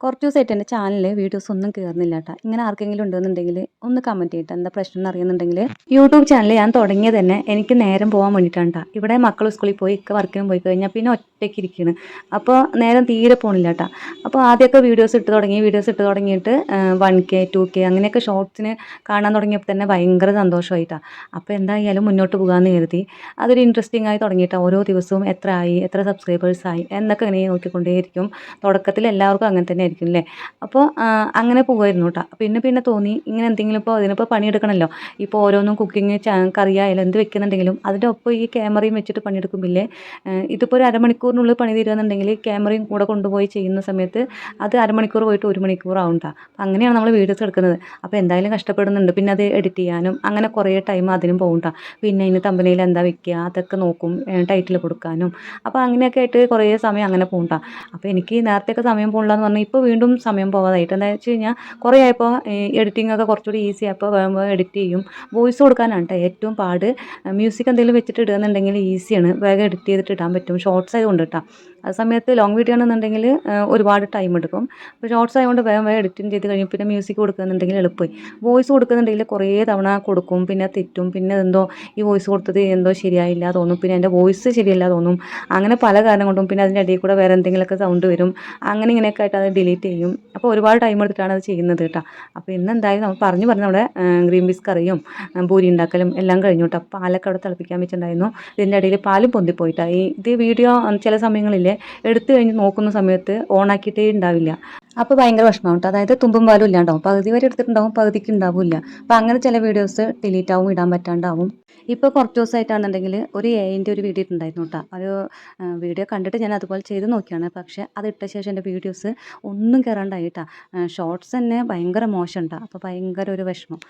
കുറച്ച് ദിവസമായിട്ട് എൻ്റെ ചാനലിൽ വീഡിയോസ് ഒന്നും കയറുന്നില്ല കേട്ടോ. ഇങ്ങനെ ആർക്കെങ്കിലും ഉണ്ടെന്നുണ്ടെങ്കിൽ ഒന്ന് കമൻറ്റ് ചെയ്തിട്ട് എന്താ പ്രശ്നം എന്ന് അറിയുന്നുണ്ടെങ്കിൽ. യൂട്യൂബ് ചാനൽ ഞാൻ തുടങ്ങിയത് തന്നെ എനിക്ക് നേരം പോകാൻ വേണ്ടിയിട്ടാണ് കേട്ടോ. ഇവിടെ മക്കൾ സ്കൂളിൽ പോയി വർക്കിനും പോയി കഴിഞ്ഞാൽ പിന്നെ ഒറ്റയ്ക്ക് ഇരിക്കുകയാണ്. അപ്പോൾ നേരം തീരെ പോകണില്ല കേട്ടോ. അപ്പോൾ ആദ്യമൊക്കെ വീഡിയോസ് ഇട്ട് തുടങ്ങിയിട്ട് 1K 2K അങ്ങനെയൊക്കെ ഷോർട്സിന് കാണാൻ തുടങ്ങിയപ്പോൾ തന്നെ ഭയങ്കര സന്തോഷമായിട്ടാണ്. അപ്പോൾ എന്തായാലും മുന്നോട്ട് പോകാമെന്ന് കരുതി അതൊരു ഇൻട്രസ്റ്റിംഗ് ആയി തുടങ്ങിയിട്ടാണ്. ഓരോ ദിവസവും എത്ര സബ്സ്ക്രൈബേഴ്സായി എന്നൊക്കെ ഇങ്ങനെ നോക്കിക്കൊണ്ടേയിരിക്കും. തുടക്കത്തിൽ എല്ലാവർക്കും അങ്ങനെ തന്നെ ആയിരിക്കും അല്ലേ. അപ്പോൾ അങ്ങനെ പോകുമായിരുന്നു കേട്ടോ. പിന്നെ തോന്നി ഇങ്ങനെ എന്തെങ്കിലും ഇതിനിപ്പോൾ പണിയെടുക്കണമല്ലോ. ഇപ്പോൾ ഓരോന്നും കുക്കിങ് കറിയായാലും എന്ത് വെക്കുന്നുണ്ടെങ്കിലും അതിൻ്റെ ഒപ്പം ഈ ക്യാമറയും വെച്ചിട്ട് പണിയെടുക്കുമ്പില്ലേ, ഇതിപ്പോൾ ഒരു അരമണിക്കൂറിനുള്ളിൽ പണി തീരുകയെന്നുണ്ടെങ്കിൽ ക്യാമറയും കൂടെ കൊണ്ടുപോയി ചെയ്യുന്ന സമയത്ത് അത് അരമണിക്കൂർ പോയിട്ട് 1 മണിക്കൂറാവും കേട്ടോ. അപ്പം അങ്ങനെയാണ് നമ്മൾ വീഡിയോസ് എടുക്കുന്നത്. അപ്പോൾ എന്തായാലും കഷ്ടപ്പെടുന്നുണ്ട്. പിന്നെ അത് എഡിറ്റ് ചെയ്യാനും അങ്ങനെ കുറേ ടൈം അതിനും പോകും കേട്ടോ. പിന്നെ അതിന് തമ്പനയിൽ എന്താ വെക്കുക അതൊക്കെ നോക്കും, ടൈറ്റിൽ കൊടുക്കാനും. അപ്പോൾ അങ്ങനെയൊക്കെ ആയിട്ട് കുറേ സമയം അങ്ങനെ പോകും കേട്ടോ. അപ്പോൾ എനിക്ക് നേരത്തെയൊക്കെ സമയം പോകണില്ലെന്ന് പറഞ്ഞാൽ ഇപ്പോൾ വീണ്ടും സമയം പോകാതായിട്ട് എന്താ വെച്ച് കഴിഞ്ഞാൽ കുറേ ആയപ്പോൾ എഡിറ്റിംഗ് ഒക്കെ കുറച്ചുകൂടി ഈസി ആയപ്പോൾ വേഗം എഡിറ്റ് ചെയ്യും. വോയിസ് കൊടുക്കാനാണ് കേട്ടോ ഏറ്റവും പാട്. മ്യൂസിക് എന്തെങ്കിലും വെച്ചിട്ട് ഇടുകയെന്നുണ്ടെങ്കിൽ ഈസിയാണ്, വേഗം എഡിറ്റ് ചെയ്തിട്ട് ഇടാൻ പറ്റും. ഷോർട്സ് ആയതുകൊണ്ട് കേട്ടോ. ആ സമയത്ത് ലോങ് വീഡിയോ ആണെന്നുണ്ടെങ്കിൽ ഒരുപാട് ടൈം എടുക്കും. അപ്പോൾ ഷോർട്സ് ആയതുകൊണ്ട് വേഗം എഡിറ്റിംഗ് ചെയ്ത് കഴിയും. പിന്നെ മ്യൂസിക് കൊടുക്കുന്നുണ്ടെങ്കിൽ എളുപ്പമായി. വോയിസ് കൊടുക്കുന്നുണ്ടെങ്കിൽ കുറേ തവണ കൊടുക്കും, പിന്നെ തെറ്റും, പിന്നെ എന്തോ ഈ വോയിസ് കൊടുത്തത് എന്തോ ശരിയായില്ല തോന്നും, പിന്നെ എൻ്റെ വോയിസ് ശരിയല്ല തോന്നും. അങ്ങനെ പല കാരണം കൊണ്ടും പിന്നെ അതിൻ്റെ ഇടയിൽ കൂടെ വേറെ എന്തെങ്കിലുമൊക്കെ സൗണ്ട് വരും. അങ്ങനെ ഇങ്ങനെയൊക്കെ ആയിട്ട് അത് ഡിലീറ്റ് ചെയ്യും. അപ്പോൾ ഒരുപാട് ടൈം എടുത്തിട്ടാണ് അത് ചെയ്യുന്നത് കേട്ടോ. അപ്പോൾ ഇന്ന് എന്തായാലും നമ്മൾ പറഞ്ഞ് നമ്മുടെ ഗ്രീൻ പീസ് കറിയും പൂരി ഉണ്ടാക്കലും എല്ലാം കഴിഞ്ഞു കേട്ടോ. പാലൊക്കെ അവിടെ തിളപ്പിക്കാൻ വെച്ചിട്ടുണ്ടായിരുന്നു. ഇതിൻ്റെ ഇടയിൽ പാലും പൊന്തിപ്പോയിട്ടാണ്. ഇത് വീഡിയോ ചില സമയങ്ങളില്ലേ എടുത്തു കഴിഞ്ഞ് നോക്കുന്ന സമയത്ത് ഓണാക്കിയിട്ടേ ഉണ്ടാവില്ല. അപ്പോൾ ഭയങ്കര വിഷമം കേട്ടോ. അതായത് തുമ്പും പാലും ഇല്ലാണ്ടാവും. പകുതി വരെ എടുത്തിട്ടുണ്ടാവും, പകുതിക്ക് ഉണ്ടാവില്ല. അപ്പോൾ അങ്ങനെ ചില വീഡിയോസ് ഡിലീറ്റ് ആവും, ഇടാൻ പറ്റാണ്ടാവും. ഇപ്പോൾ കുറച്ച് ദിവസമായിട്ടാണെന്നുണ്ടെങ്കിൽ ഒരു എഐൻ്റെ ഒരു വീഡിയോ ഇട്ടുണ്ടായിരുന്നു കേട്ടോ. ഒരു വീഡിയോ കണ്ടിട്ട് ഞാൻ അതുപോലെ ചെയ്ത് നോക്കിയാണ്. പക്ഷേ അത് ഇട്ട ശേഷം എൻ്റെ വീഡിയോസ് ഒന്നും കയറാണ്ടായിട്ടാ. ഷോർട്സ് തന്നെ ഭയങ്കര മോശം കേട്ടോ. അപ്പോൾ ഭയങ്കര ഒരു വിഷമം.